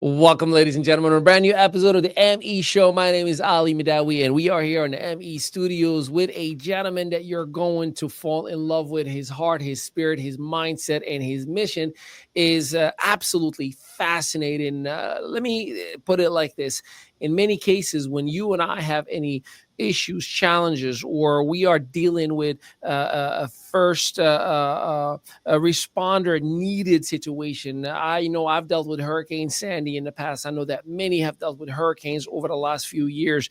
Welcome, ladies and gentlemen, to a brand new episode of the ME Show. My name is Ali Midawi, and we are here in the ME studios with a gentleman that you're going to fall in love with. His heart, his spirit, his mindset, and his mission is absolutely fascinating. Let me put it like this. In many cases, when you and I have any issues, challenges, or we are dealing with a first a responder needed situation. I know I've dealt with Hurricane Sandy in the past. I know that many have dealt with hurricanes over the last few years,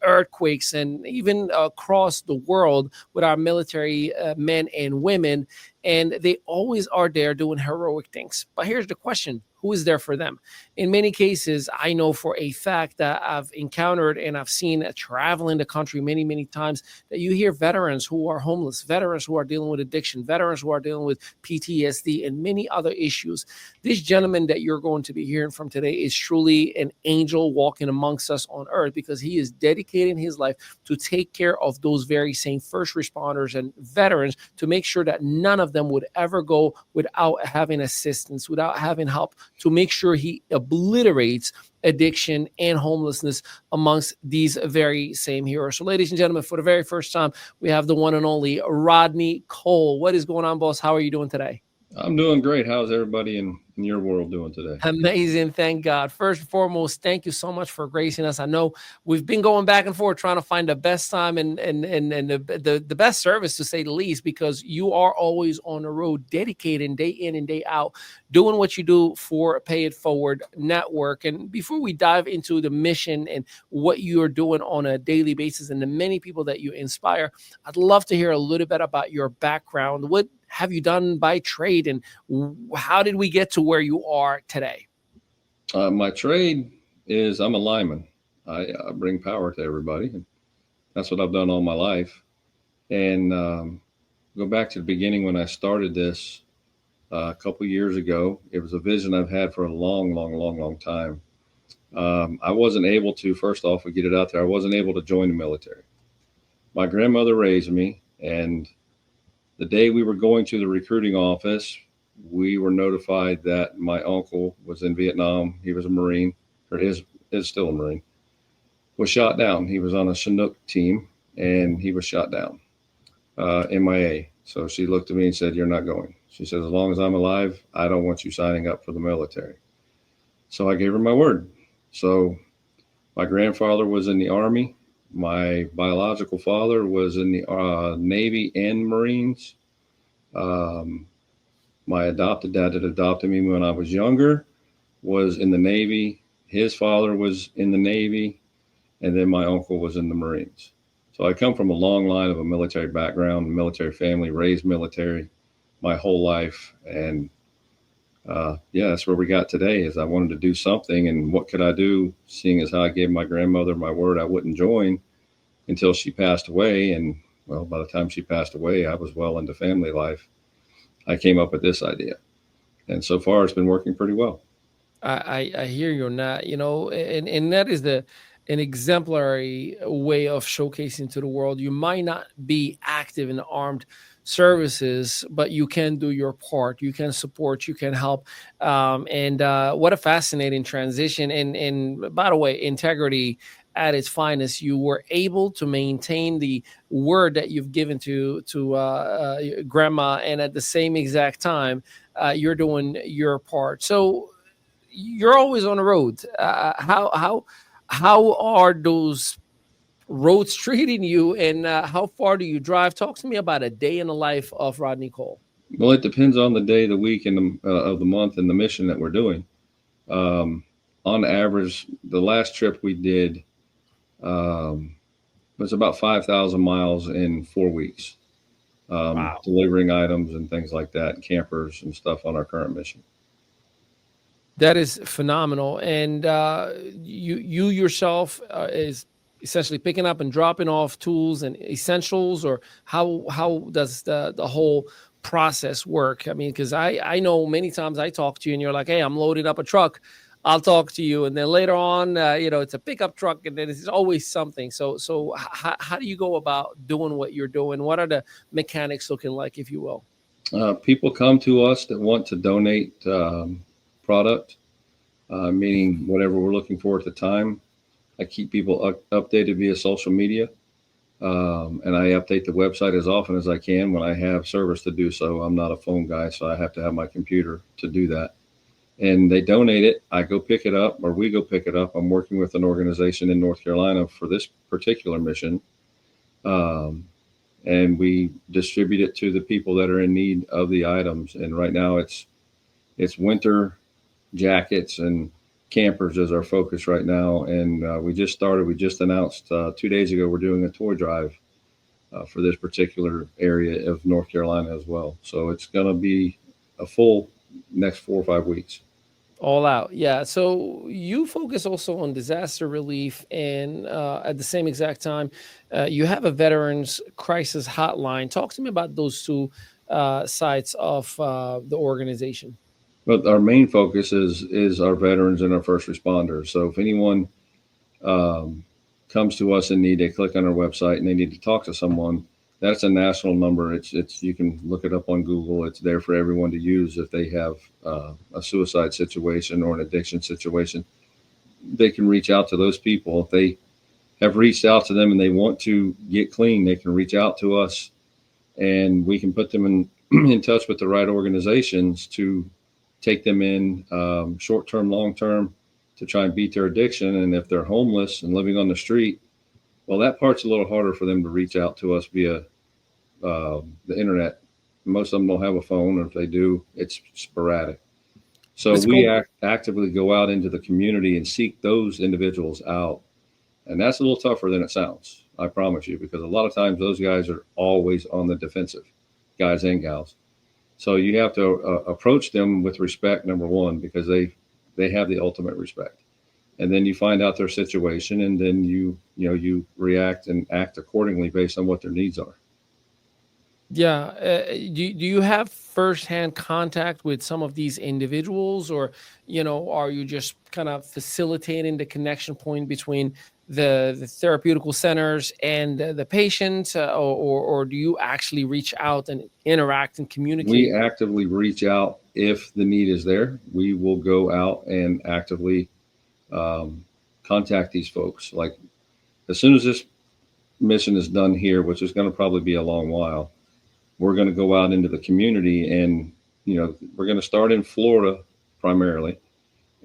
earthquakes, and even across the world with our military men and women. And they always are there doing heroic things. But here's the question: who is there for them? In many cases, I know for a fact that I've encountered and I've seen traveling the country many, many times that you hear veterans who are homeless, veterans who are dealing with addiction, veterans who are dealing with PTSD, and many other issues. This gentleman that you're going to be hearing from today is truly an angel walking amongst us on earth because he is dedicating his life to take care of those very same first responders and veterans to make sure that none of them would ever go without having assistance, without having help, to make sure he obliterates addiction and homelessness amongst these very same heroes. So, ladies and gentlemen, for the very first time, we have the one and only Rodney Cole. What is going on, boss? How are you doing today? I'm doing great. How's everybody in your world doing today? Amazing. Thank God. First and foremost, thank you so much for gracing us. I know we've been going back and forth trying to find the best time and the best service, to say the least, because you are always on the road, dedicated day in and day out, doing what you do for Pay It Forward Network. And before we dive into the mission and what you are doing on a daily basis and the many people that you inspire, I'd love to hear a little bit about your background. What have you done by trade, and how did we get to where you are today? My trade is I'm a lineman. I bring power to everybody, and that's what I've done all my life. And go back to the beginning when I started this a couple years ago. It was a vision I've had for a long, long, long, long time. I wasn't able to, first off, we get it out there. I wasn't able to join the military. My grandmother raised me, and the day we were going to the recruiting office, we were notified that my uncle was in Vietnam. He was a Marine, or is still a Marine, was shot down. He was on a Chinook team, and he was shot down, MIA. So she looked at me and said, "You're not going." She said, "As long as I'm alive, I don't want you signing up for the military." So I gave her my word. So my grandfather was in the Army. My biological father was in the Navy and Marines. Um, my adopted dad that adopted me when I was younger was in the Navy. His father was in the Navy, and then my uncle was in the Marines. So I come from a long line of a military background, military family, raised military my whole life, and yeah, that's where we got today. Is I wanted to do something, and what could I do? Seeing as how I gave my grandmother my word, I wouldn't join until she passed away, and well, by the time she passed away, I was well into family life. I came up with this idea, and so far it's been working pretty well. I hear you on that, and that is an exemplary way of showcasing to the world. You might not be active in the armed services, but you can do your part. You can support. You can help. And what a fascinating transition. And by the way, integrity at its finest. You were able to maintain the word that you've given to grandma, and at the same exact time, you're doing your part. So you're always on the road. How are those roads treating you, and how far do you drive? Talk to me about a day in the life of Rodney Cole. Well, it depends on the day, the week, and of the month, and the mission that we're doing. Um, on average, the last trip we did um, was about 5,000 miles in 4 weeks, Wow, delivering items and things like that, campers and stuff on our current mission. that is phenomenal. And you yourself is essentially picking up and dropping off tools and essentials, or how does the whole process work? I mean, because I know many times I talk to you and you're like, "Hey, I'm loading up a truck. I'll talk to you," and then later on, it's a pickup truck, and then it's always something. So how do you go about doing what you're doing? What are the mechanics looking like, if you will? People come to us that want to donate product. meaning whatever we're looking for at the time. I keep people updated via social media, and I update the website as often as I can when I have service to do so. I'm not a phone guy, so I have to have my computer to do that. And they donate it. I go pick it up, or we go pick it up. I'm working with an organization in North Carolina for this particular mission, um, and we distribute it to the people that are in need of the items. And right now, it's winter jackets and campers is our focus right now. And we just started. We just announced 2 days ago we're doing a toy drive for this particular area of North Carolina as well. So it's going to be a full next 4 or 5 weeks. All out. Yeah. So you focus also on disaster relief, and at the same exact time, you have a veterans crisis hotline. Talk to me about those two sides of the organization. But our main focus is our veterans and our first responders. So if anyone um, comes to us in need, they click on our website and they need to talk to someone. That's a national number. It's you can look it up on Google. It's there for everyone to use if they have a suicide situation or an addiction situation. They can reach out to those people. If they have reached out to them and they want to get clean, they can reach out to us, and we can put them in in touch with the right organizations to take them in short term, long term, to try and beat their addiction. And if they're homeless and living on the street, well, that part's a little harder for them to reach out to us via the internet. Most of them don't have a phone, or if they do, it's sporadic. So Let's we go. actively go out into the community and seek those individuals out. And that's a little tougher than it sounds, I promise you, because a lot of times those guys are always on the defensive, guys and gals. So you have to approach them with respect, number one, because they have the ultimate respect. And then you find out their situation, and then you react and act accordingly based on what their needs are. Yeah. Do you have firsthand contact with some of these individuals, or, are you just kind of facilitating the connection point between the therapeutical centers and the patient, or do you actually reach out and interact and communicate? We actively reach out if the need is there. We will go out and actively um, contact these folks. Like as soon as this mission is done here, which is going to probably be a long while, we're going to go out into the community, and we're going to start in Florida primarily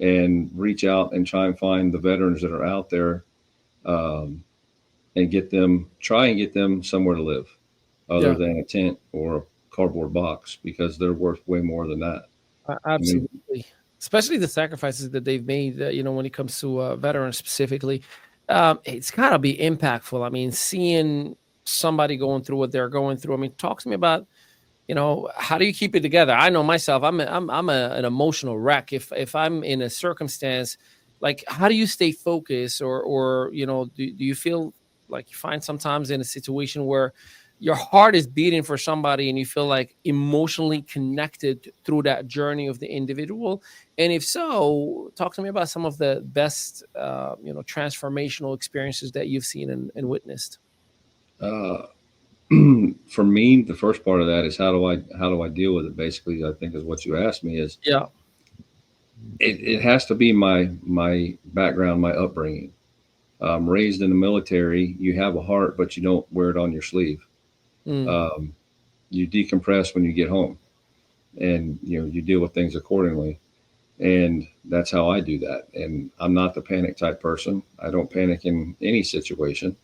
and reach out and try and find the veterans that are out there, um, and try and get them somewhere to live other Yeah, than a tent or a cardboard box, because they're worth way more than that. I mean, absolutely. Especially the sacrifices that they've made, when it comes to veterans specifically, it's gotta be impactful. I mean, seeing somebody going through what they're going through. I mean, talk to me about, how do you keep it together? I know myself. An emotional wreck. If I'm in a circumstance, like, how do you stay focused, or do you feel like you find sometimes in a situation where your heart is beating for somebody and you feel like emotionally connected through that journey of the individual? And if so, talk to me about some of the best, transformational experiences that you've seen and witnessed. uh, for me, the first part of that is how do I deal with it? Basically, I think is what you asked me. Is Yeah. it has to be my background, my upbringing. Raised in the military, you have a heart, but you don't wear it on your sleeve. Mm. Um, you decompress when you get home, and you deal with things accordingly. And that's how I do that. And I'm not the panic type person. I don't panic in any situation.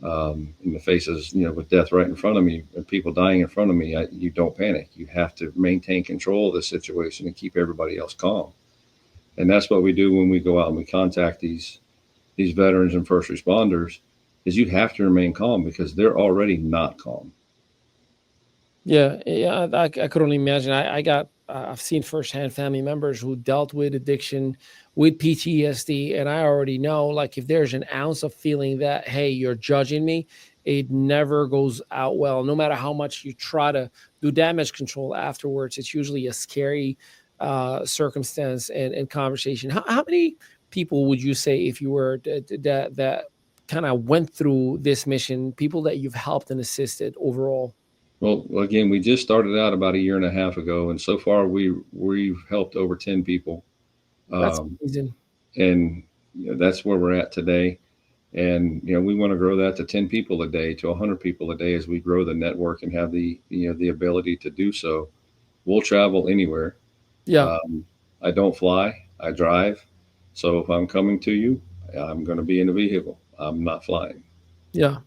In the faces, with death right in front of me and people dying in front of me, you don't panic. You have to maintain control of the situation and keep everybody else calm. And that's what we do when we go out and we contact these veterans and first responders. Is you have to remain calm because they're already not calm. Yeah, yeah, I could only imagine. I've seen firsthand family members who dealt with addiction, with PTSD, and I already know, like, if there's an ounce of feeling that, hey, you're judging me, it never goes out well. No matter how much you try to do damage control afterwards, it's usually a scary circumstance and conversation. How many people would you say, if you were that kind of went through this mission, people that you've helped and assisted overall? Well, again, we just started out about a year and a half ago, and so far we've helped over 10 people. That's Um, amazing. and that's where we're at today. And we want to grow that to 10 people a day, to 100 people a day as we grow the network and have the ability to do so. We'll travel anywhere. Yeah, Um, I don't fly, I drive. So if I'm coming to you, I'm going to be in a vehicle. I'm not flying. yeah.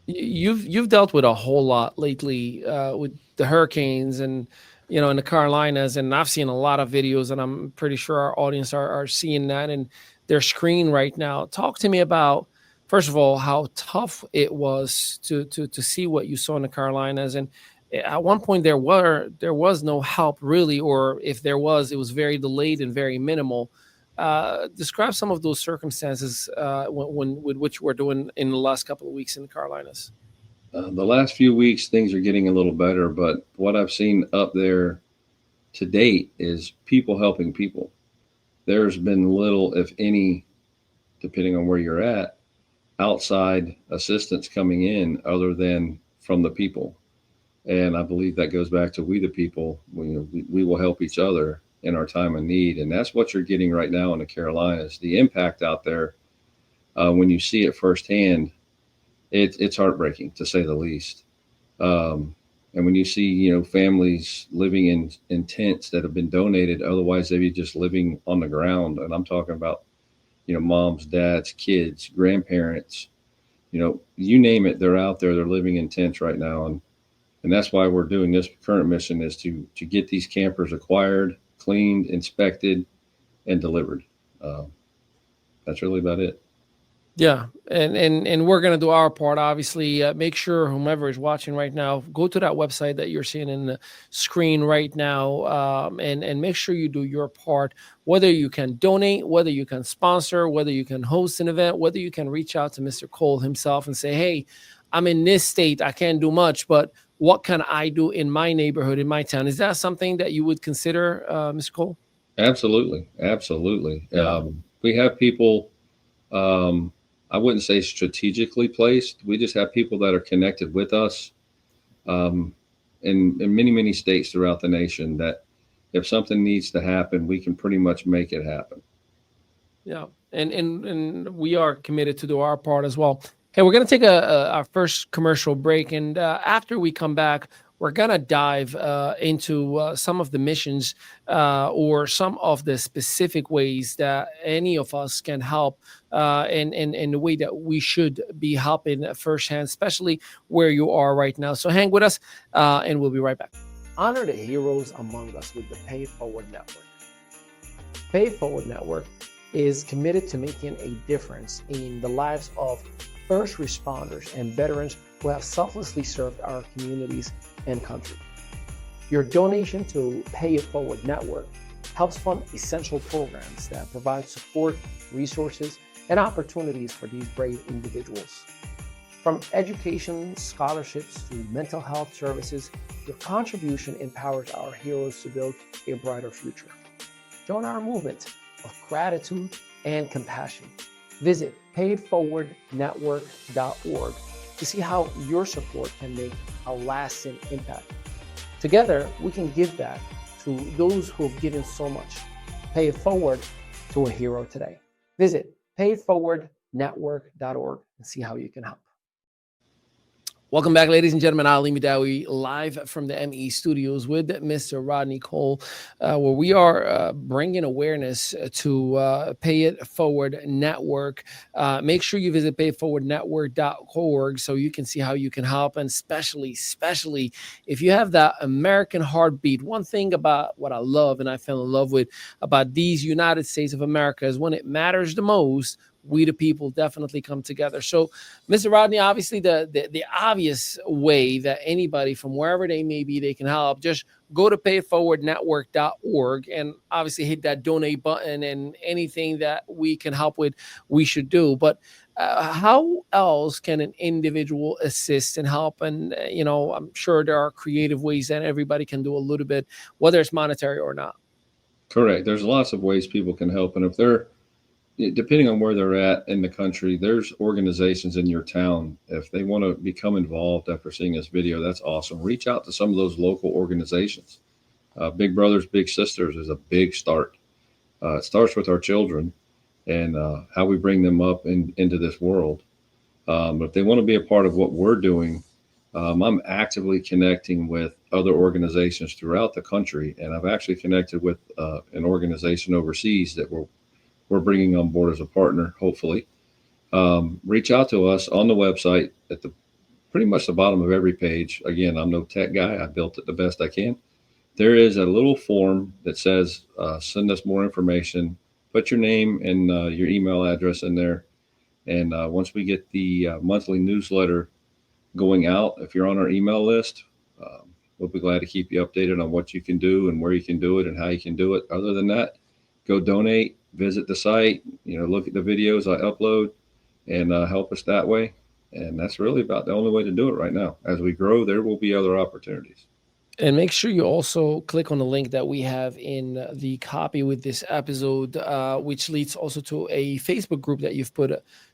You've dealt with a whole lot lately with the hurricanes and in the Carolinas, and I've seen a lot of videos, and I'm pretty sure our audience are seeing that in their screen right now. Talk to me about, first of all, how tough it was to see what you saw in the Carolinas, and at one point there was no help really, or if there was, it was very delayed and very minimal. Describe some of those circumstances when with which we're doing in the last couple of weeks in the Carolinas. The last few weeks, things are getting a little better, but what I've seen up there to date is people helping people. There's been little, if any, depending on where you're at, outside assistance coming in other than from the people. And I believe that goes back to we the people. We will help each other in our time of need, and that's what you're getting right now in the Carolinas. The impact out there, when you see it firsthand, it's heartbreaking to say the least. Um, and when you see families living in tents that have been donated, otherwise they'd be just living on the ground. And I'm talking about moms, dads, kids, grandparents. You name it, they're out there. They're living in tents right now, and that's why we're doing this current mission is to get these campers acquired, cleaned, inspected, and delivered. Uh, that's really about it. Yeah, and we're gonna do our part. Obviously, make sure whomever is watching right now, go to that website that you're seeing in the screen right now, and make sure you do your part. Whether you can donate, whether you can sponsor, whether you can host an event, whether you can reach out to Mr. Cole himself and say, "Hey, I'm in this state. I can't do much, but what can I do in my neighborhood, in my town?" Is that something that you would consider, Mr. Cole? Absolutely, absolutely. Yeah, We have people. Um, I wouldn't say strategically placed. We just have people that are connected with us um, in many, many states throughout the nation that if something needs to happen, we can pretty much make it happen. yeah, and we are committed to do our part as well. Hey, we're gonna take our first commercial break, and after we come back, we're gonna dive into some of the missions or some of the specific ways that any of us can help, and the way that we should be helping firsthand, especially where you are right now. So hang with us, and we'll be right back. Honor the heroes among us with the Pay It Forward Network. Pay It Forward Network is committed to making a difference in the lives of first responders and veterans who have selflessly served our communities and country. Your donation to Pay It Forward Network helps fund essential programs that provide support, resources, and opportunities for these brave individuals. From education, scholarships, to mental health services, your contribution empowers our heroes to build a brighter future. Join our movement of gratitude and compassion. Visit payedforwardnetwork.org to see how your support can make a lasting impact. Together, we can give back to those who have given so much. Pay it forward to a hero today. Visit payedforwardnetwork.org and see how you can help. Welcome back, ladies and gentlemen. Ali Midawi, live from the ME studios with Mr. Rodney Cole, where we are bringing awareness to Pay It Forward Network. Make sure you visit payitforwardnetwork.org so you can see how you can help, and especially if you have that American heartbeat. One thing about what I love and I fell in love with about these United States of America is when it matters the most, we the people definitely come together. So, Mr. Rodney, obviously the obvious way that anybody from wherever they may be, they can help, just go to payforwardnetwork.org and obviously hit that donate button, and anything that we can help with, we should do. But how else can an individual assist and help? And, I'm sure there are creative ways that everybody can do a little bit, whether it's monetary or not. Correct. There's lots of ways people can help, and if they're depending on where they're at in the country, there's organizations in your town. If they want to become involved after seeing this video, that's awesome. Reach out to some of those local organizations. Big Brothers Big Sisters is a big start. It starts with our children and how we bring them up into this world. But if they want to be a part of what we're doing, I'm actively connecting with other organizations throughout the country, and I've actually connected with an organization overseas that we're bringing on board as a partner. Hopefully, reach out to us on the website at the pretty much the bottom of every page. Again, I'm no tech guy. I built it the best I can. There is a little form that says send us more information. Put your name and your email address in there, and once we get the monthly newsletter going out, if you're on our email list, we'll be glad to keep you updated on what you can do and where you can do it and how you can do it. Other than that, go donate, visit the site, look at the videos I upload, and help us that way. And that's really about the only way to do it right now. As we grow, there will be other opportunities. And make sure you also click on the link that we have in the copy with this episode, which leads also to a Facebook group that you've put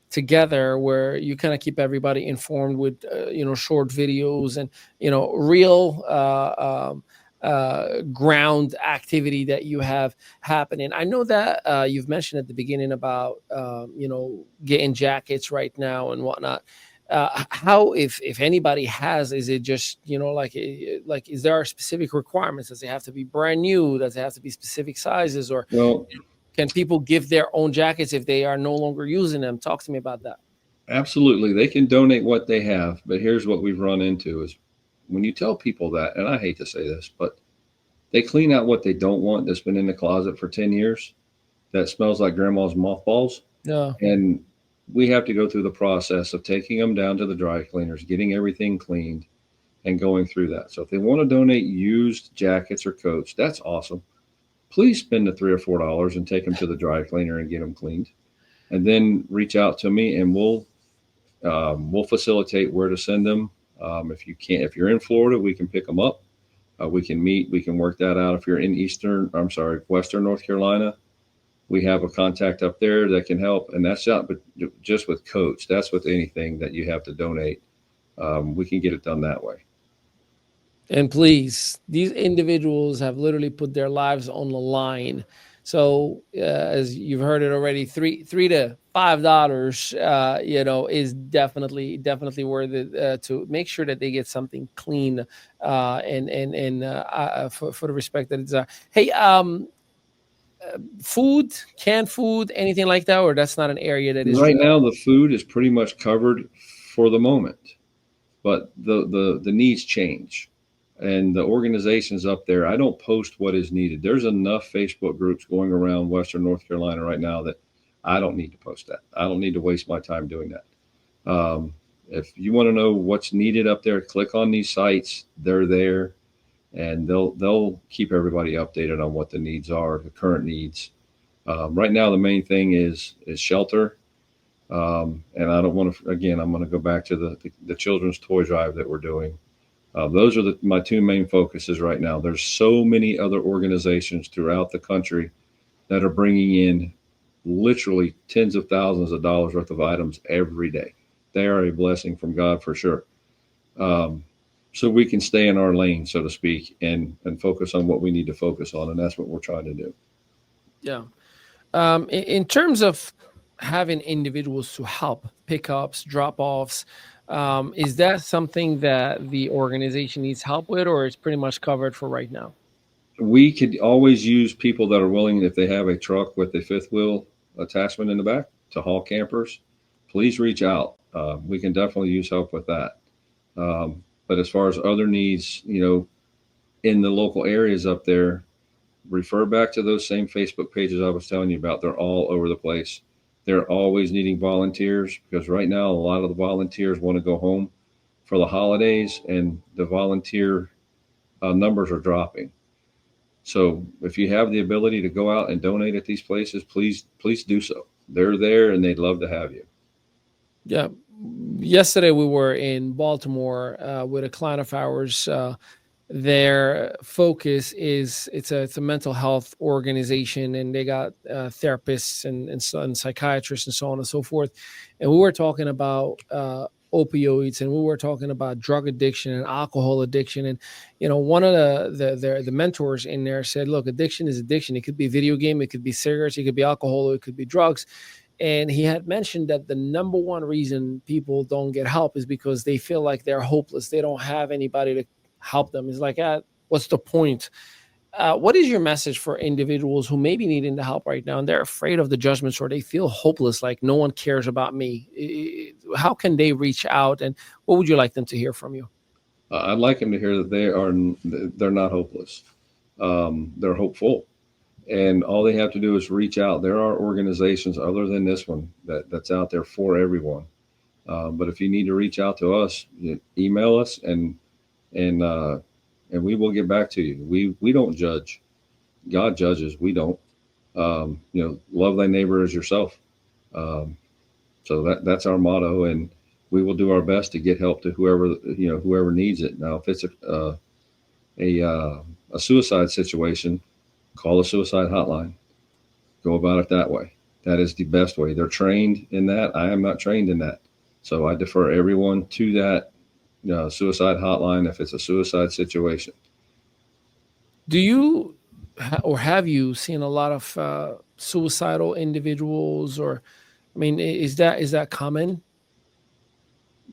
together where you kind of keep everybody informed with, short videos and, real ground activity that you have happening. I know that you've mentioned at the beginning about, getting jackets right now and whatnot. How, if anybody has, is it just like is there specific requirements? Does it have to be brand new? Does it have to be specific sizes, or Well, can people give their own jackets if they are no longer using them? Talk to me about that. absolutely, they can donate what they have. But here's what we've run into is when you tell people that, and I hate to say this, but they clean out what they don't want that's been in the closet for 10 years that smells like grandma's mothballs. Yeah. And we have to go through the process of taking them down to the dry cleaners, getting everything cleaned, and going through that. So if they want to donate used jackets or coats, that's awesome. Please spend the $3 or $4 and take them to the dry cleaner and get them cleaned, and then reach out to me, and we'll facilitate where to send them. If you're in Florida, we can pick them up. We can meet. We can work that out. If you're in Western North Carolina, we have a contact up there that can help, and that's not but just with coats. That's with anything that you have to donate. We can get it done that way. And please, these individuals have literally put their lives on the line. So, as you've heard it already, three to $5, is definitely worth it to make sure that they get something clean, and for the respect that it's. Hey, food, canned food, anything like that, or that's not an area that is. Right now, the food is pretty much covered for the moment, but the needs change, and the organizations up there. I don't post what is needed. There's enough Facebook groups going around Western North Carolina right now that I don't need to post that. I don't need to waste my time doing that. If you want to know what's needed up there, click on these sites. They're there, and they'll keep everybody updated on what the needs are, the current needs. Right now, the main thing is shelter. And I don't want to, again, I'm going to go back to the children's toy drive that we're doing. Those are my two main focuses right now. There's so many other organizations throughout the country that are bringing in literally tens of thousands of dollars worth of items every day. They are a blessing from God for sure. So we can stay in our lane, so to speak, and focus on what we need to focus on. And that's what we're trying to do. Yeah. In terms of having individuals to help pickups, drop offs, is that something that the organization needs help with, or is pretty much covered for right now? We could always use people that are willing, if they have a truck with a fifth wheel attachment in the back to haul campers, please reach out. We can definitely use help with that. But as far as other needs, in the local areas up there, refer back to those same Facebook pages I was telling you about. They're all over the place. They're always needing volunteers because right now a lot of the volunteers want to go home for the holidays, and the volunteer numbers are dropping. So if you have the ability to go out and donate at these places, please do so. They're there and they'd love to have you. Yeah. Yesterday we were in Baltimore with a client of ours. Their focus is it's a mental health organization, and they got therapists and psychiatrists and so on and so forth. And we were talking about opioids, and we were talking about drug addiction and alcohol addiction. And one of the mentors in there said, "Look, addiction is addiction. It could be video game, it could be cigarettes, it could be alcohol, it could be drugs." And he had mentioned that the number one reason people don't get help is because they feel like they're hopeless. They don't have anybody to help them. It's like, what's the point? What is your message for individuals who may be needing the help right now and they're afraid of the judgments, or they feel hopeless, like no one cares about me? How can they reach out, and what would you like them to hear from you? I'd like them to hear that they're not hopeless. They're hopeful, and all they have to do is reach out. There are organizations other than this one that's out there for everyone. But if you need to reach out to us, email us, and and we will get back to you. We don't judge. God judges. We don't. Love thy neighbor as yourself. Um, so that's our motto, and we will do our best to get help to whoever needs it. Now, if it's a, uh, a suicide situation, call a suicide hotline. Go about it that way. That is the best way. They're trained in that. I am not trained in that, so I defer everyone to that suicide hotline if it's a suicide situation. Do you or have you seen a lot of suicidal individuals? Or, I mean, is that common?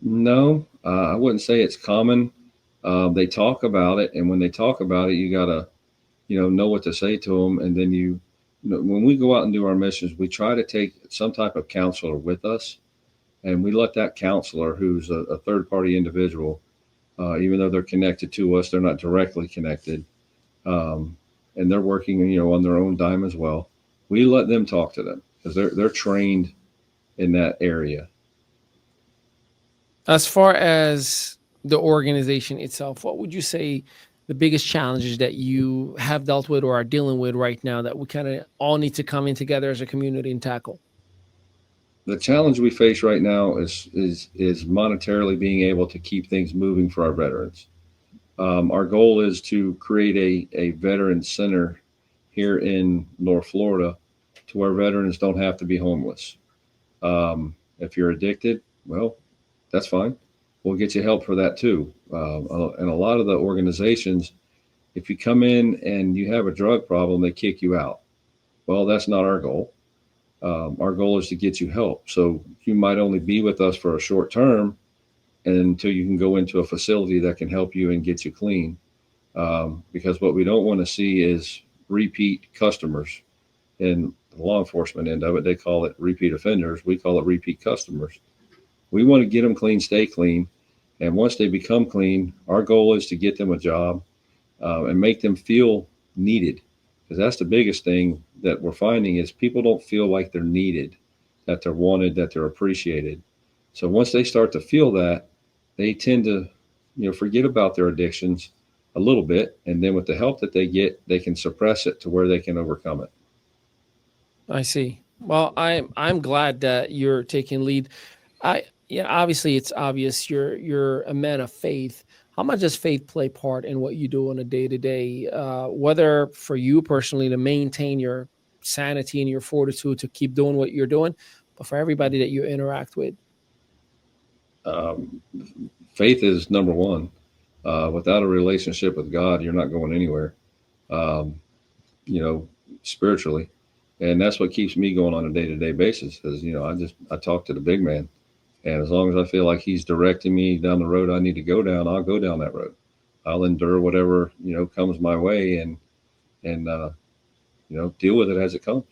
No, I wouldn't say it's common. They talk about it, and when they talk about it, you gotta know what to say to them. And then when we go out and do our missions, we try to take some type of counselor with us, and we let that counselor, who's a third party individual, even though they're connected to us, they're not directly connected, um, and they're working on their own dime as well. We let them talk to them because they're trained in that area. As far as the organization itself, what would you say the biggest challenges that you have dealt with or are dealing with right now that we kind of all need to come in together as a community and tackle? The challenge we face right now is monetarily being able to keep things moving for our veterans. Our goal is to create a veteran center here in North Florida to where veterans don't have to be homeless. If you're addicted, well, that's fine. We'll get you help for that too. And a lot of the organizations, if you come in and you have a drug problem, they kick you out. Well, that's not our goal. Our goal is to get you help. So you might only be with us for a short term and until you can go into a facility that can help you and get you clean. Because what we don't want to see is repeat customers. In the law enforcement end of it, they call it repeat offenders. We call it repeat customers. We want to get them clean, stay clean. And once they become clean, our goal is to get them a job and make them feel needed. Because that's the biggest thing that we're finding is people don't feel like they're needed, that they're wanted, that they're appreciated. So once they start to feel that, they tend to, forget about their addictions a little bit, and then with the help that they get, they can suppress it to where they can overcome it. I see. Well, I'm glad that you're taking lead. Yeah, obviously it's obvious you're a man of faith. How much does faith play part in what you do on a day to day? Whether for you personally to maintain your sanity and your fortitude to keep doing what you're doing, but for everybody that you interact with. Um, Faith is number one. Without a relationship with God, you're not going anywhere. Um, you know, Spiritually, and that's what keeps me going on a day to day basis. Because I talk to the big man, and as long as I feel like he's directing me down the road I need to go down, I'll go down that road. I'll endure whatever comes my way, and deal with it as it comes.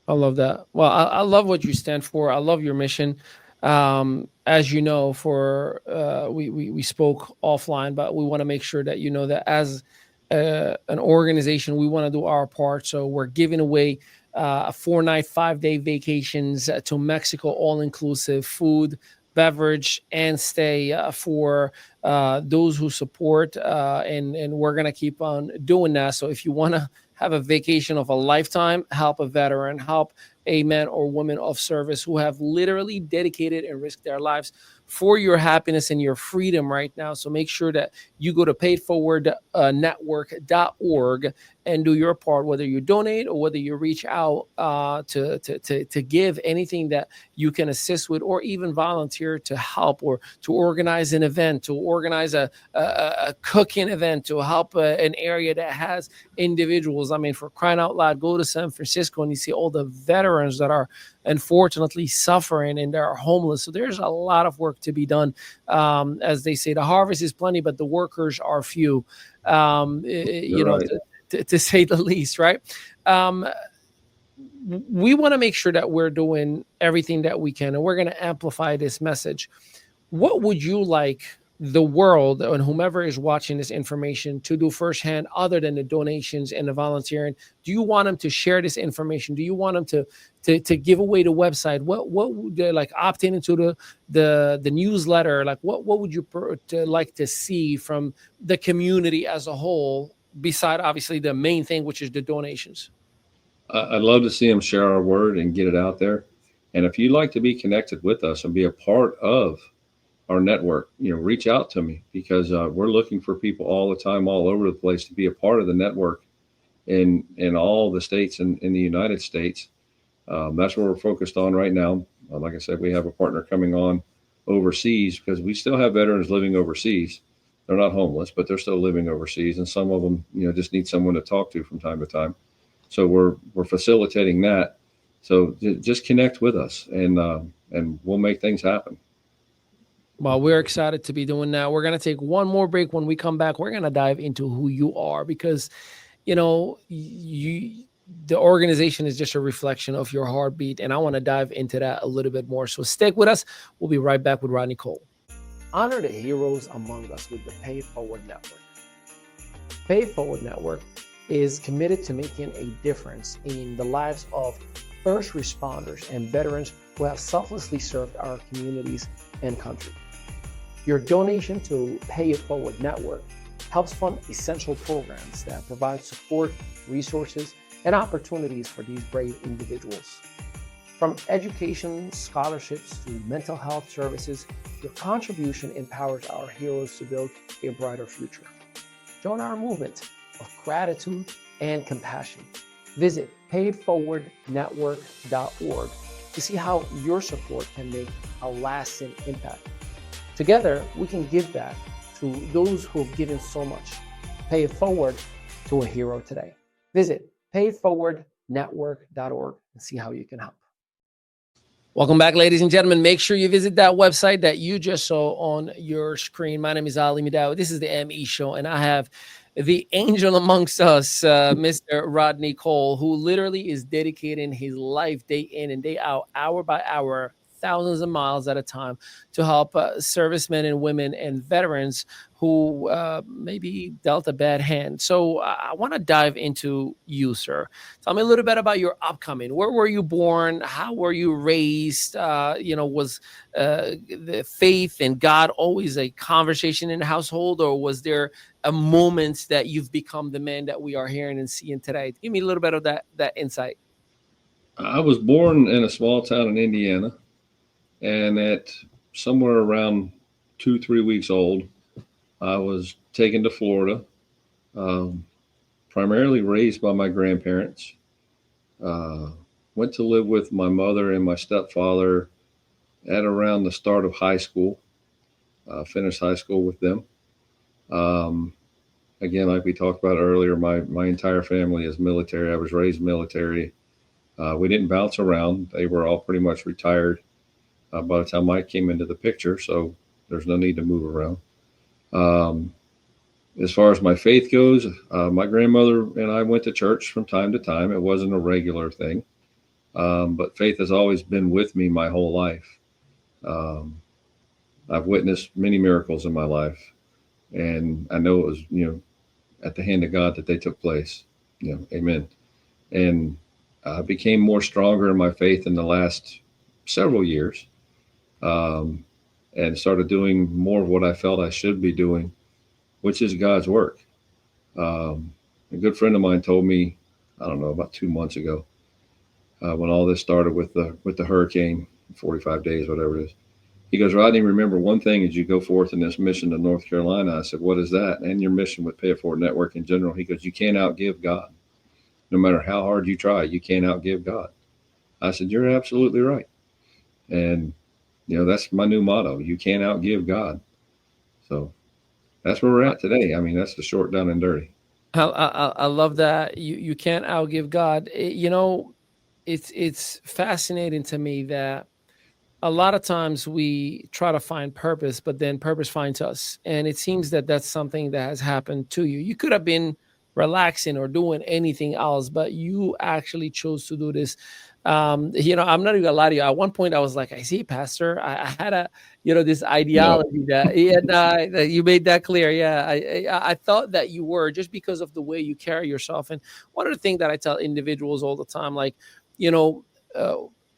I love that. Well, I love what you stand for. I love your mission. As you know, for we spoke offline, but we want to make sure that you know that as an organization, we want to do our part. So we're giving away a 4 night, 5 day vacations to Mexico, all inclusive, food, beverage, and stay for those who support. And we're gonna keep on doing that. So if you want to have a vacation of a lifetime, help a veteran, help a man or woman of service who have literally dedicated and risked their lives for your happiness and your freedom right now. So make sure that you go to paidforwardnetwork.org and do your part, whether you donate or whether you reach out to give anything that you can assist with, or even volunteer to help, or to organize an event, to organize a cooking event, to help an area that has individuals. I mean, for crying out loud, go to San Francisco and you see all the veterans that are unfortunately suffering and they're homeless. So there's a lot of work to be done. As they say, the harvest is plenty, but the workers are few. You're right. To say the least, right? Um, we want to make sure that we're doing everything that we can, and we're going to amplify this message. What would you like the world and whomever is watching this information to do firsthand, other than the donations and the volunteering? Do you want them to share this information? Do you want them to give away the website? What would they like, opt in into the newsletter? Like what would you like to see from the community as a whole, beside obviously the main thing, which is the donations? I'd love to see them share our word and get it out there. And if you'd like to be connected with us and be a part of our network, reach out to me, because we're looking for people all the time, all over the place, to be a part of the network in all the states in the United States. That's what we're focused on right now. Like I said, we have a partner coming on overseas, because we still have veterans living overseas. They're not homeless, but they're still living overseas, and some of them, just need someone to talk to from time to time. So we're facilitating that. So just connect with us, and we'll make things happen. Well, we're excited to be doing that. We're going to take one more break. When we come back, we're going to dive into who you are, because, the organization is just a reflection of your heartbeat. And I want to dive into that a little bit more. So stick with us. We'll be right back with Rodney Cole. Honor the heroes among us with the Pay It Forward Network. Pay It Forward Network is committed to making a difference in the lives of first responders and veterans who have selflessly served our communities and country. Your donation to Pay It Forward Network helps fund essential programs that provide support, resources, and opportunities for these brave individuals. From education, scholarships, to mental health services, your contribution empowers our heroes to build a brighter future. Join our movement of gratitude and compassion. Visit paidforwardnetwork.org to see how your support can make a lasting impact. Together, we can give back to those who have given so much. Pay it forward to a hero today. Visit paidforwardnetwork.org and see how you can help. Welcome back, ladies and gentlemen. Make sure you visit that website that you just saw on your screen. My name is Ali Midawi. This is the ME Show, and I have the angel amongst us, Mr. Rodney Cole, who literally is dedicating his life day in and day out, hour by hour, thousands of miles at a time, to help servicemen and women and veterans who maybe dealt a bad hand. So I want to dive into you, sir. Tell me a little bit about your upcoming. Where were you born? How were you raised? Was the faith and God always a conversation in the household, or was there a moment that you've become the man that we are hearing and seeing today? Give me a little bit of that insight. I was born in a small town in Indiana, and at somewhere around 2, 3 weeks old, I was taken to Florida, um, primarily raised by my grandparents. Uh, Went to live with my mother and my stepfather at around the start of high school. Finished high school with them. Um, Again, like we talked about earlier, my entire family is military. I was raised military. We didn't bounce around. They were all pretty much retired by the time I came into the picture, so there's no need to move around. Um, as far as my faith goes, my grandmother and I went to church from time to time. It wasn't a regular thing, but faith has always been with me my whole life. Um, I've witnessed many miracles in my life, and I know it was, at the hand of God that they took place. Amen. And I became more stronger in my faith in the last several years, um, and started doing more of what I felt I should be doing, which is God's work. A good friend of mine told me, I don't know, about 2 months ago, when all this started with the hurricane, 45 days, whatever it is. He goes, Rodney, remember one thing as you go forth in this mission to North Carolina. I said, what is that? And your mission with Pay It Forward Network in general. He goes, you can't outgive God. No matter how hard you try, you can't outgive God. I said, you're absolutely right. And, that's my new motto. You can't outgive God. So that's where we're at today. I mean, that's the short, down, and dirty. I love that. You can't outgive God. It's fascinating to me that a lot of times we try to find purpose, but then purpose finds us. And it seems that that's something that has happened to you. You could have been relaxing or doing anything else, but you actually chose to do this. I'm not even gonna lie to you. At one point, I was like, "I see, Pastor." I had this No, ideology that, yeah, no, that you made that clear. Yeah, I thought that you were just because of the way you carry yourself. And one of the things that I tell individuals all the time, like, you know.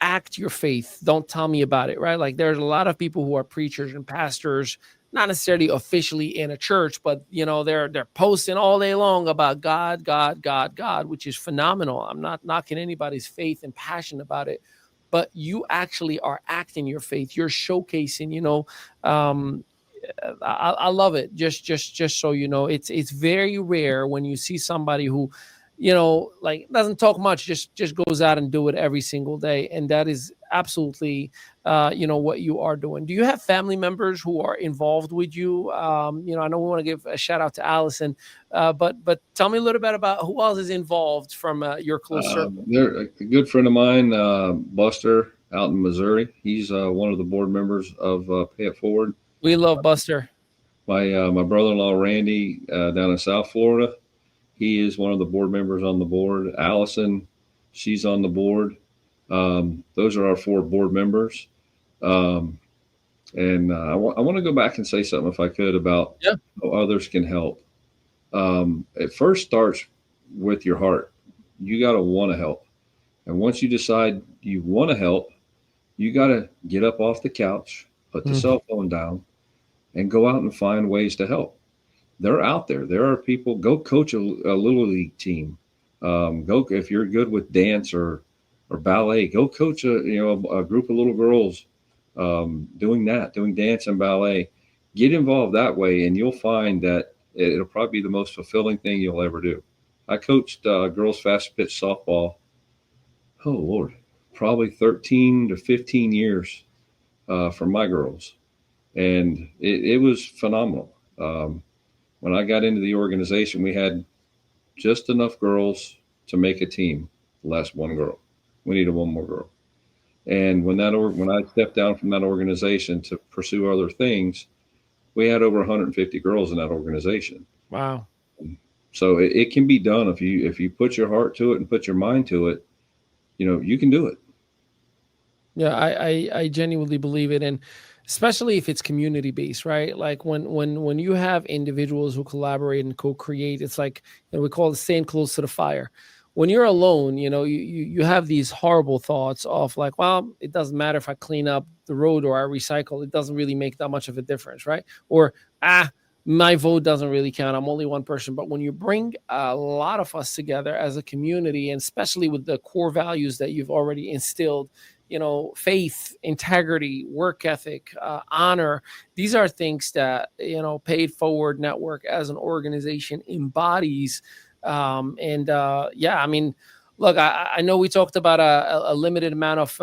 Act your faith. Don't tell me about it, right? Like there's a lot of people who are preachers and pastors, not necessarily officially in a church, but they're posting all day long about God, God, God, God, which is phenomenal. I'm not knocking anybody's faith and passion about it, but you actually are acting your faith. You're showcasing, um, I love it. Just so you know, it's very rare when you see somebody who, like doesn't talk much, just goes out and do it every single day, and that is absolutely, what you are doing. Do you have family members who are involved with you? I know we want to give a shout out to Allison, but tell me a little bit about who else is involved from your close circle. they're a good friend of mine, Buster, out in Missouri. He's one of the board members of Pay It Forward. We love Buster. My brother-in-law Randy down in South Florida. He is one of the board members on the board. Allison, she's on the board. Those are our four board members. Um, and I want to go back and say something, if I could, about Yeah. how others can help. It first starts with your heart. You got to want to help. And once you decide you want to help, you got to get up off the couch, put the Mhm. cell phone down, and go out and find ways to help. They're out there. There are people. Go coach a little league team. Go if you're good with dance or ballet. Go coach a group of little girls doing dance and ballet. Get involved that way, and you'll find that it'll probably be the most fulfilling thing you'll ever do. I coached girls fast pitch softball. Oh Lord, probably 13 to 15 years for my girls, and it was phenomenal. When I got into the organization, we had just enough girls to make a team, less one girl. We needed one more girl. And when I stepped down from that organization to pursue other things, we had over 150 girls in that organization. Wow. So it can be done if you put your heart to it and put your mind to it. You can do it. Yeah, I genuinely believe it, and especially if it's community based, right? Like when you have individuals who collaborate and co-create, it's like, we call it staying close to the fire. When you're alone, you have these horrible thoughts of like, well, it doesn't matter if I clean up the road or I recycle, it doesn't really make that much of a difference, right? Or my vote doesn't really count. I'm only one person. But when you bring a lot of us together as a community, and especially with the core values that you've already instilled, faith, integrity, work ethic, honor. These are things that, Paid Forward Network as an organization embodies. And yeah, I mean, look, I know we talked about a limited amount of,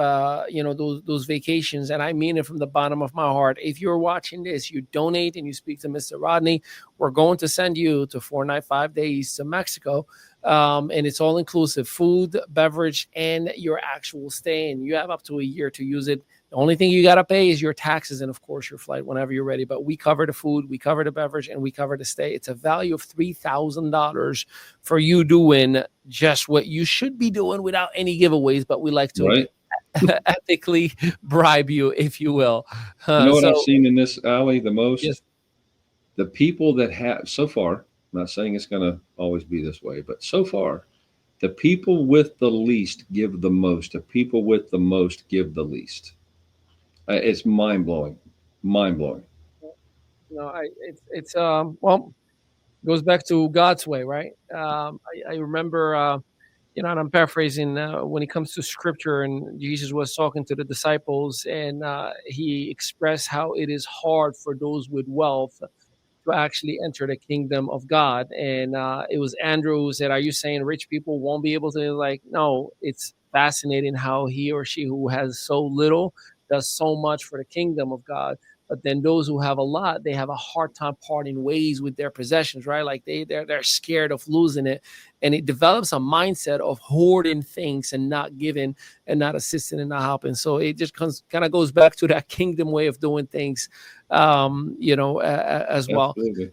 those vacations, and I mean it from the bottom of my heart. If you're watching this, you donate and you speak to Mr. Rodney, we're going to send you to 4 night, 5 days to Mexico. And it's all inclusive: food, beverage, and your actual stay. And you have up to a year to use it. The only thing you got to pay is your taxes and, of course, your flight whenever you're ready. But we cover the food, we cover the beverage, and we cover the stay. It's a value of $3,000 for you doing just what you should be doing without any giveaways. But we like to Right. ethically bribe you, if you will. You know what I've So, seen in this alley the most? yes. The people that have so far, I'm not saying it's going to always be this way, but so far, the people with the least give the most. The people with the most give the least. It's mind blowing, mind blowing. It's well, goes back to God's way, right? I remember. and I'm paraphrasing when it comes to scripture, and Jesus was talking to the disciples, and he expressed how it is hard for those with wealth to actually enter the kingdom of God. And it was Andrew who said, "Are you saying rich people won't be able to?" Like, no, it's fascinating how he or she who has so little does so much for the kingdom of God. But then those who have a lot, they have a hard time parting ways with their possessions, right? Like they're scared of losing it, and it develops a mindset of hoarding things and not giving and not assisting and not helping. So it just kind of goes back to that kingdom way of doing things, as well. Absolutely.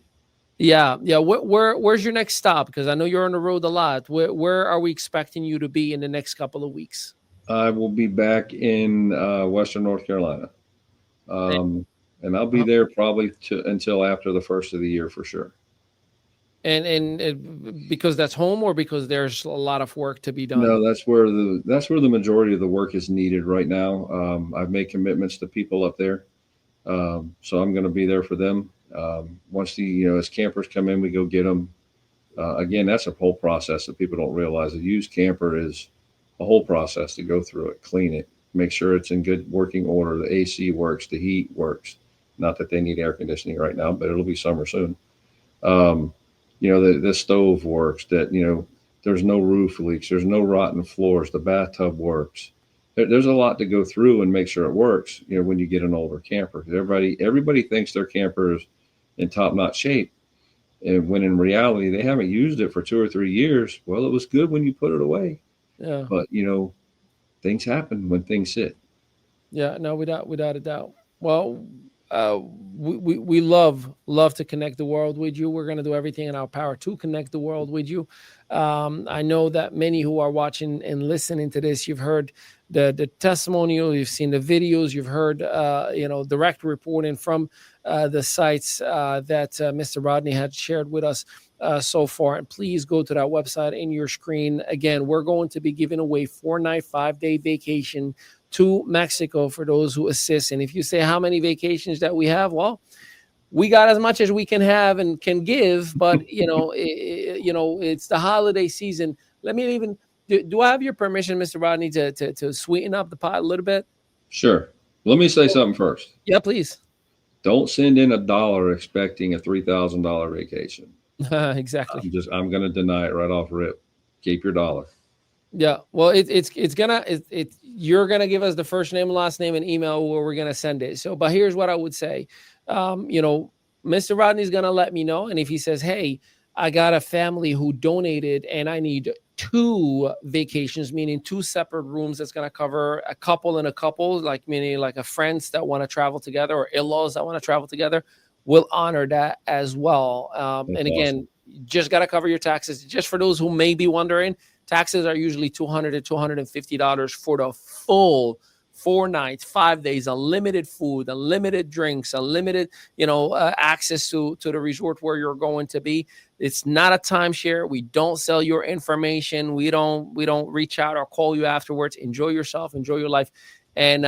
Yeah, yeah. Where's your next stop? Because I know you're on the road a lot. Where are we expecting you to be in the next couple of weeks? I will be back in Western North Carolina, And and I'll be there probably until after the first of the year for sure. because that's home, or because there's a lot of work to be done. No, that's where the majority of the work is needed right now. I've made commitments to people up there, so I'm going to be there for them. Once as campers come in, we go get them. Again, that's a whole process that people don't realize. A used camper is a whole process to go through it, clean it, make sure it's in good working order. The AC works, the heat works. Not that they need air conditioning right now, but it'll be summer soon. Um, the stove works. That there's no roof leaks. There's no rotten floors. The bathtub works. There's a lot to go through and make sure it works. When you get an older camper, everybody thinks their camper is in top notch shape, and when in reality they haven't used it for 2 or 3 years. Well, it was good when you put it away, Yeah, but things happen when things sit. yeah. No, without a doubt. Well, uh, we love to connect the world with you. We're going to do everything in our power to connect the world with you. I know that many who are watching and listening to this, you've heard the testimonial, you've seen the videos, you've heard direct reporting from the sites that Mr. Rodney had shared with us so far. And please go to that website in your screen. Again, we're going to be giving away 4-night, 5-day vacation to Mexico for those who assist. And if you say how many vacations that we have, well, we got as much as we can have and can give, but it's the holiday season. Let me even do I have your permission, Mr. Rodney, to sweeten up the pot a little bit? Sure. Let me say something first. Yeah, please. Don't send in $1 expecting a $3,000 vacation. Exactly. I'm going to deny it right off rip. Keep your dollar. Yeah. Well, you're gonna give us the first name, last name, and email where we're gonna send it. So, but here's what I would say. Mr. Rodney's gonna let me know, and if he says, "Hey, I got a family who donated, and I need 2 vacations, meaning 2 separate rooms that's gonna cover a couple and a couple, like meaning like a friends that want to travel together or in-laws that want to travel together," we'll honor that as well. That's And awesome. again, you just gotta cover your taxes. Just for those who may be wondering, taxes are usually $200 to $250 for the full 4 nights, 5 days, unlimited food, unlimited drinks, unlimited, access to the resort where you're going to be. It's not a timeshare. We don't sell your information. We don't reach out or call you afterwards. Enjoy yourself, enjoy your life, and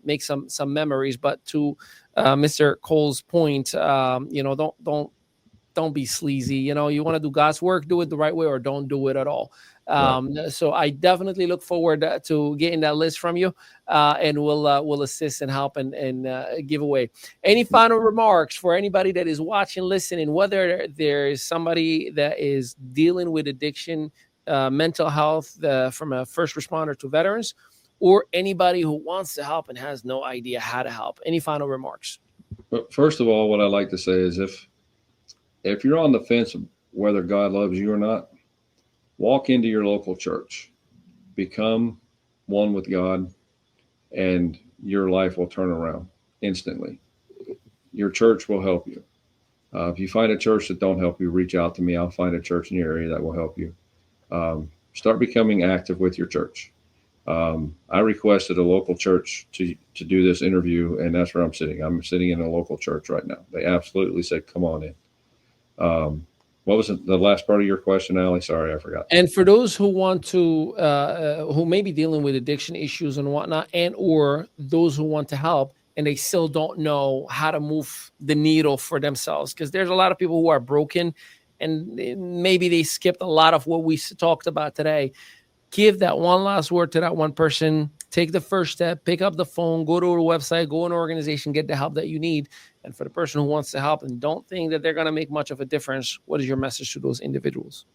make some memories. But to Mr. Cole's point, don't be sleazy. You want to do God's work, do it the right way, or don't do it at all. Right. So I definitely look forward to getting that list from you, and we'll assist and help and give away. Any final remarks for anybody that is watching, listening, whether there is somebody that is dealing with addiction, mental health, from a first responder to veterans, or anybody who wants to help and has no idea how to help? Any final remarks? But first of all, what I like to say is if you're on the fence of whether God loves you or not, walk into your local church, become one with God, and your life will turn around instantly. Your church will help you. If you find a church that don't help you, reach out to me. I'll find a church in your area that will help you. Start becoming active with your church. I requested a local church to do this interview, and that's where I'm sitting. I'm sitting in a local church right now. They absolutely said, "Come on in." What was the last part of your question, Ali? Sorry, I forgot. And for those who want to, who may be dealing with addiction issues and whatnot, and or those who want to help and they still don't know how to move the needle for themselves, because there's a lot of people who are broken, and maybe they skipped a lot of what we talked about today. give that one last word to that one person. Take the first step, pick up the phone, go to a website, go to an organization, get the help that you need. And for the person who wants to help and don't think that they're going to make much of a difference, what is your message to those individuals?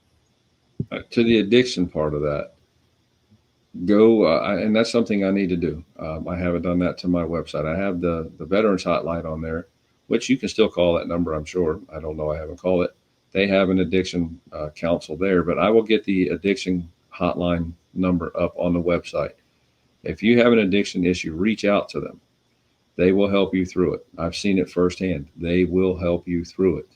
To the addiction part of that, go, and that's something I need to do. I haven't done that to my website. I have the Veterans Hotline on there, which you can still call that number, I'm sure. I don't know. I haven't called it. They have an addiction counsel there, but I will get the addiction hotline number up on the website. If you have an addiction issue, reach out to them. They will help you through it. I've seen it firsthand. They will help you through it.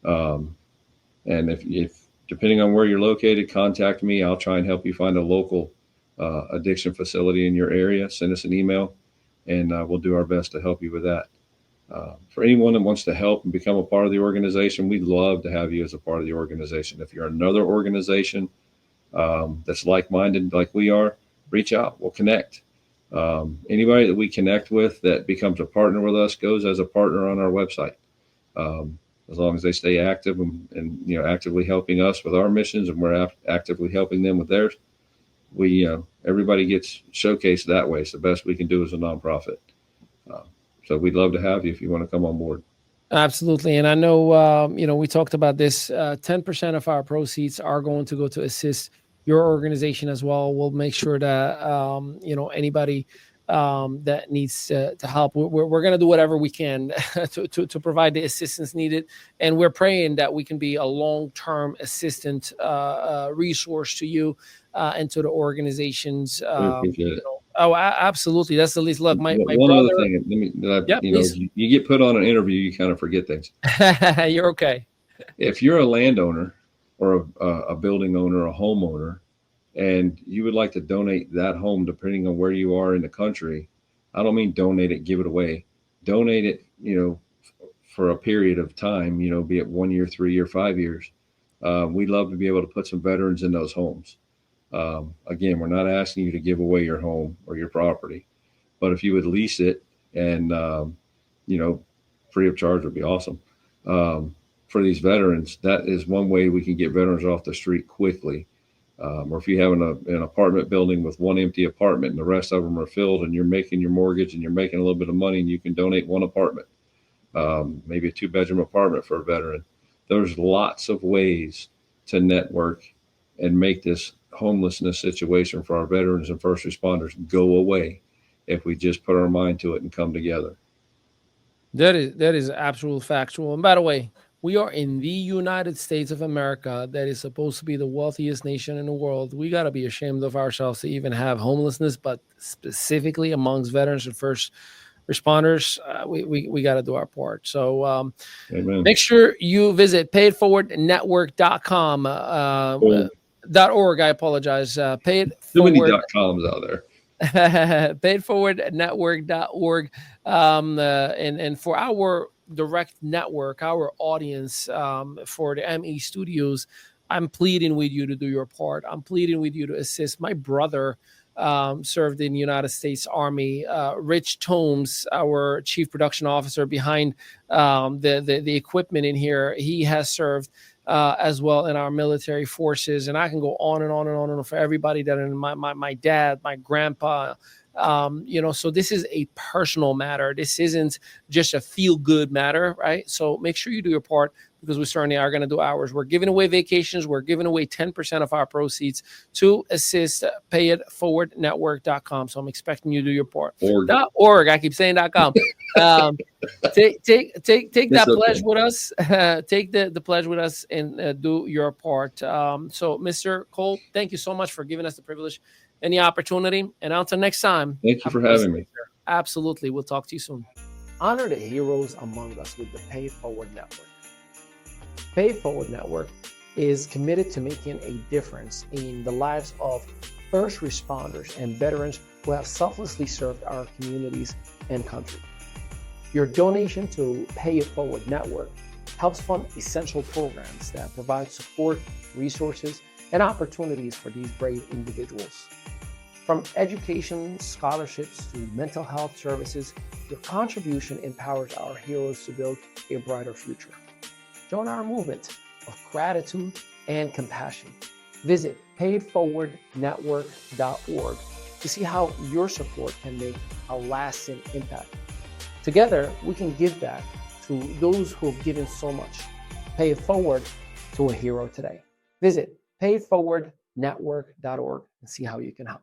And if depending on where you're located, contact me. I'll try and help you find a local addiction facility in your area. Send us an email, and we'll do our best to help you with that. For anyone that wants to help and become a part of the organization, we'd love to have you as a part of the organization. If you're another organization that's like-minded like we are, reach out. We'll connect. Anybody that we connect with that becomes a partner with us goes as a partner on our website. As long as they stay active and actively helping us with our missions, and we're actively helping them with theirs, we everybody gets showcased that way. It's the best we can do as a nonprofit. So we'd love to have you if you want to come on board. Absolutely. And I know, we talked about this. 10% of our proceeds are going to go to assist your organization as well. We'll make sure that, anybody that needs to help, we're going to do whatever we can to provide the assistance needed. And we're praying that we can be a long-term assistant resource to you and to the organizations. We appreciate it. Oh, absolutely. That's the least. Look, my one brother. Other thing, Please. you get put on an interview, you kind of forget things. You're okay. If you're a landowner or a building owner, a homeowner, and you would like to donate that home, depending on where you are in the country, I don't mean donate it, give it away. Donate it, for a period of time, be it 1 year, 3 year, 5 years. We'd love to be able to put some veterans in those homes. Again, we're not asking you to give away your home or your property, but if you would lease it and, free of charge would be awesome. For these veterans, that is one way we can get veterans off the street quickly. Or if you have an apartment building with one empty apartment and the rest of them are filled, and you're making your mortgage and you're making a little bit of money, and you can donate one apartment, maybe a 2-bedroom apartment for a veteran. There's lots of ways to network and make this homelessness situation for our veterans and first responders go away if we just put our mind to it and come together. That is absolute factual. And by the way, we are in the United States of America, that is supposed to be the wealthiest nation in the world. We got to be ashamed of ourselves to even have homelessness, but specifically amongst veterans and first responders, we got to do our part. So make sure you visit payitforwardnetwork.com. .org, I apologize. Too many .coms out there. Payitforwardnetwork.org. And for our direct network, our audience, for the ME Studios, I'm pleading with you to do your part. I'm pleading with you to assist. My brother served in the United States Army. Rich Tomes, our chief production officer behind the equipment in here, he has served as well in our military forces. And I can go on and on and on and on for everybody that in my dad, my grandpa, so this is a personal matter. This isn't just a feel good matter, right? So make sure you do your part, because we certainly are going to do ours. We're giving away vacations. We're giving away 10% of our proceeds to assist payitforwardnetwork.com. So I'm expecting you to do your part. .org. I keep saying .com. Take that pledge with us. Take the pledge with us and do your part. So Mr. Cole, thank you so much for giving us the privilege and the opportunity. And until next time. Thank you for having me. Absolutely. We'll talk to you soon. Honor the heroes among us with the Pay It Forward Network. Pay It Forward Network is committed to making a difference in the lives of first responders and veterans who have selflessly served our communities and country. Your donation to Pay It Forward Network helps fund essential programs that provide support, resources, and opportunities for these brave individuals. From education, scholarships, to mental health services, your contribution empowers our heroes to build a brighter future. Join our movement of gratitude and compassion. Visit payitforwardnetwork.org to see how your support can make a lasting impact. Together, we can give back to those who have given so much. Pay it forward to a hero today. Visit payitforwardnetwork.org and see how you can help.